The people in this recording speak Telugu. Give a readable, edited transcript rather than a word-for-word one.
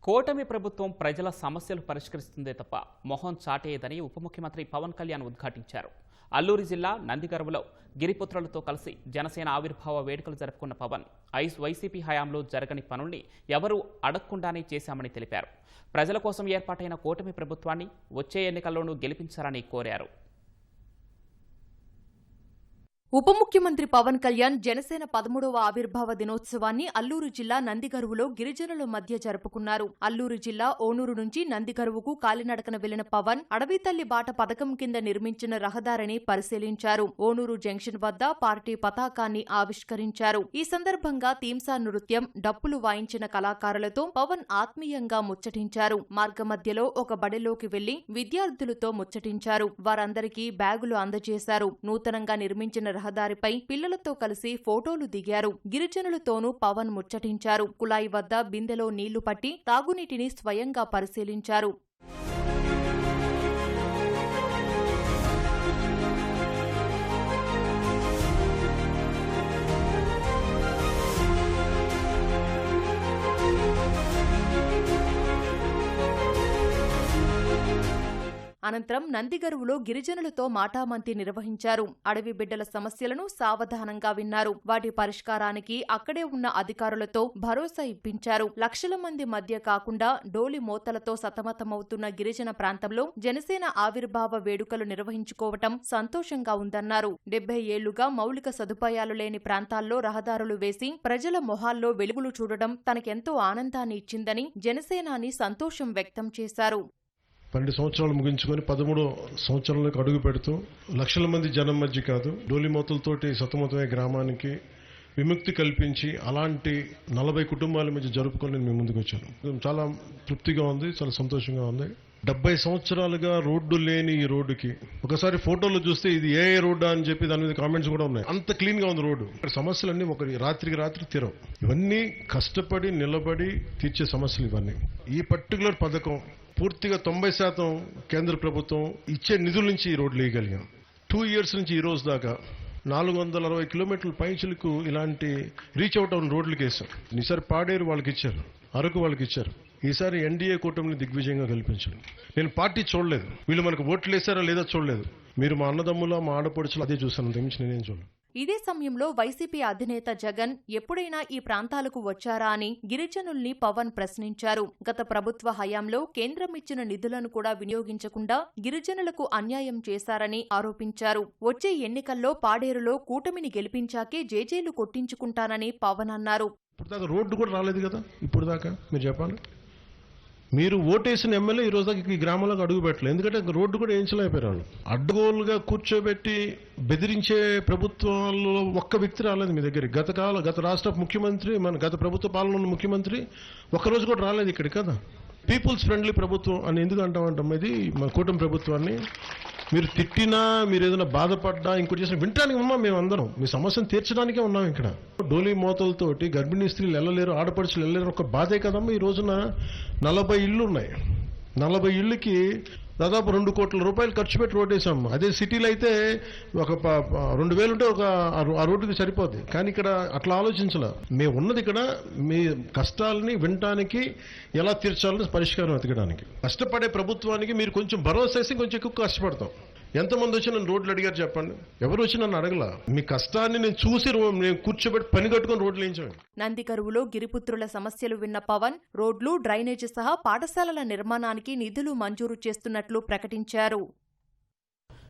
కూటమి ప్రభుత్వం ప్రజల సమస్యలు పరిష్కరిస్తుందే తప్ప మొహం చాటేయదని ఉప ముఖ్యమంత్రి పవన్ కళ్యాణ్ ఉద్ఘాటించారు. అల్లూరి జిల్లా నందిగర్వులో గిరిపుత్రులతో కలిసి జనసేన ఆవిర్భావ వేడుకలు జరుపుకున్న పవన్ వైసీపీ హయాంలో జరగని పనుల్ని ఎవరూ అడగకుండానే చేశామని తెలిపారు. ప్రజల కోసం ఏర్పాటైన కూటమి ప్రభుత్వాన్ని వచ్చే ఎన్నికల్లోనూ గెలిపించాలని కోరారు. ఉప ముఖ్యమంత్రి పవన్ కళ్యాణ్ జనసేన 13వ ఆవిర్భావ దినోత్సవాన్ని అల్లూరు జిల్లా నందిగరువులో గిరిజనుల మధ్య జరుపుకున్నారు. అల్లూరు జిల్లా ఓనూరు నుంచి నందిగరువుకు కాలినడకన వెళ్లిన పవన్ అడవి తల్లి బాట పథకం కింద నిర్మించిన రహదారిని పరిశీలించారు. ఓనూరు జంక్షన్ వద్ద పార్టీ పతాకాన్ని ఆవిష్కరించారు. ఈ సందర్భంగా తీంసా నృత్యం, డప్పులు వాయించిన కళాకారులతో పవన్ ఆత్మీయంగా ముచ్చటించారు. మార్గమధ్యలో ఒక బడిలోకి వెళ్లి విద్యార్థులతో ముచ్చటించారు. వారందరికీ బ్యాగులు అందజేశారు. నూతనంగా నిర్మించిన రహదారిపై పిల్లలతో కలిసి ఫోటోలు దిగారు. గిరిజనులతోనూ పవన్ ముచ్చటించారు. కుళాయి వద్ద బిందెలో నీళ్లు పట్టి తాగునీటిని స్వయంగా పరిశీలించారు. అనంతరం నందిగరువులో గిరిజనులతో మాటామంతి నిర్వహించారు. అడవి బిడ్డల సమస్యలను సావధానంగా విన్నారు. వాటి పరిష్కారానికి అక్కడే ఉన్న అధికారులతో భరోసా ఇప్పించారు. లక్షల మంది మధ్య కాకుండా డోలి మోతలతో సతమతమవుతున్న గిరిజన ప్రాంతంలో జనసేన ఆవిర్భావ వేడుకలు నిర్వహించుకోవటం సంతోషంగా ఉందన్నారు. 70 ఏళ్లుగా మౌలిక సదుపాయాలు లేని ప్రాంతాల్లో రహదారులు వేసి ప్రజల మొహాల్లో వెలుగులు చూడడం తనకెంతో ఆనందాన్ని ఇచ్చిందని జనసేనాని సంతోషం వ్యక్తం చేశారు. 12 సంవత్సరాలు ముగించుకొని 13 సంవత్సరంలోకి అడుగు పెడుతూ లక్షల మంది జనం మధ్య కాదు, డోలిమోతలతోటి సతమతమయ్యే గ్రామానికి విముక్తి కల్పించి అలాంటి 40 కుటుంబాల మధ్య జరుపుకొని నేను మీ ముందుకు వచ్చాను. చాలా తృప్తిగా ఉంది, చాలా సంతోషంగా ఉంది. 70 సంవత్సరాలుగా రోడ్డు లేని ఈ రోడ్డుకి ఒకసారి ఫోటోలు చూస్తే ఇది ఏ రోడ్డు అని చెప్పి దాని మీద కామెంట్స్ కూడా ఉన్నాయి. అంత క్లీన్ గా ఉంది రోడ్డు. సమస్యలన్నీ ఒక రాత్రికి రాత్రి తీరవు. ఇవన్నీ కష్టపడి నిలబడి తీర్చే సమస్యలు ఇవన్నీ. ఈ పర్టికులర్ పథకం పూర్తిగా 90% కేంద్ర ప్రభుత్వం ఇచ్చే నిధుల నుంచి ఈ రోడ్లు వేయగలిగాం. 2 years నుంచి ఈ రోజు దాకా 460 కిలోమీటర్ల పైచులకు ఇలాంటి రీచ్ అవుట్ అవును రోడ్లకు వేసాం. ఈసారి పాడేరు వాళ్ళకి ఇచ్చారు, అరకు వాళ్ళకి ఇచ్చారు. ఈసారి ఎన్డీఏ కూటమిని దిగ్విజయంగా కల్పించారు. నేను పార్టీ చూడలేదు, వీళ్ళు మనకు ఓట్లు వేశారా లేదా చూడలేదు. మీరు మా అన్నదమ్ముల మా ఆడపడుచులు అదే చూశాను, అంతకుమించి నేనేం చూడలేదు. ఇదే సమయంలో వైసీపీ అధినేత జగన్ ఎప్పుడైనా ఈ ప్రాంతాలకు వచ్చారా అని గిరిజనుల్ని పవన్ ప్రశ్నించారు. గత ప్రభుత్వ హయాంలో కేంద్రం ఇచ్చిన నిధులను కూడా వినియోగించకుండా గిరిజనులకు అన్యాయం చేశారని ఆరోపించారు. వచ్చే ఎన్నికల్లో పాడేరులో కూటమిని గెలిపించాకే జేజేలు కొట్టించుకుంటానని పవన్ అన్నారు. ఇప్పుడు దాకా రోడ్డు కూడా రాలేదు కదా. ఇప్పుడు దాకా మీరు చెప్పాలి, మీరు ఓటేసిన ఎమ్మెల్యే ఈ రోజు దాకా ఈ గ్రామంలోకి అడుగు పెట్టలేదు. ఎందుకంటే రోడ్డు కూడా వేయించలేకపోయారు. వాళ్ళు అడ్డగోలుగా కూర్చోబెట్టి బెదిరించే ప్రభుత్వాల్లో ఒక్క వ్యక్తి రాలేదు మీ దగ్గర. గత రాష్ట్ర ముఖ్యమంత్రి, మన గత ప్రభుత్వ పాలన ఉన్న ముఖ్యమంత్రి ఒక్కరోజు కూడా రాలేదు ఇక్కడ కదా. పీపుల్స్ ఫ్రెండ్లీ ప్రభుత్వం అని ఎందుకు అంటామంటాం? ఇది మన కూటమి ప్రభుత్వాన్ని మీరు తిట్టినా, మీరు ఏదైనా బాధపడ్డా, ఇంకోటి చేసిన వినటానికి ఉన్నాం. మేము అందరం మీ సమస్యను తీర్చడానికే ఉన్నాం ఇక్కడ. డోలీ మోతలతోటి గర్భిణీ స్త్రీలు వెళ్ళలేరు, ఆడపడుచులు వెళ్ళలేరు, ఒక బాధే కదమ్మా. ఈ రోజున 40 ఇళ్ళు ఉన్నాయి. 40 ఇళ్ళకి దాదాపు 2 కోట్ల రూపాయలు ఖర్చు పెట్టి రోడ్ వేసాం. అదే సిటీలో అయితే ఒక 2000 ఉంటే ఒక ఆ రోడ్డుకి సరిపోద్ది. కానీ ఇక్కడ అట్లా ఆలోచించాల. మేము ఉన్నది ఇక్కడ మీ కష్టాలని వినటానికి, ఎలా తీర్చాలని పరిష్కారం వెతకడానికి. కష్టపడే ప్రభుత్వానికి మీరు కొంచెం భరోసా వేసి కొంచెం ఎక్కువ కష్టపడతాం. ఎంతమంది వచ్చి నన్ను రోడ్లు అడిగారు చెప్పండి? ఎవరు వచ్చి నన్ను అడగల. మీ కష్టాన్ని నేను చూసి నేను కూర్చోబెట్టి పని కట్టుకుని రోడ్లు వేయించాను. నందిగరువులో గిరిపుత్రుల సమస్యలు విన్న పవన్ రోడ్లు, డ్రైనేజీ సహా పాఠశాలల నిర్మాణానికి నిధులు మంజూరు చేస్తున్నట్లు ప్రకటించారు.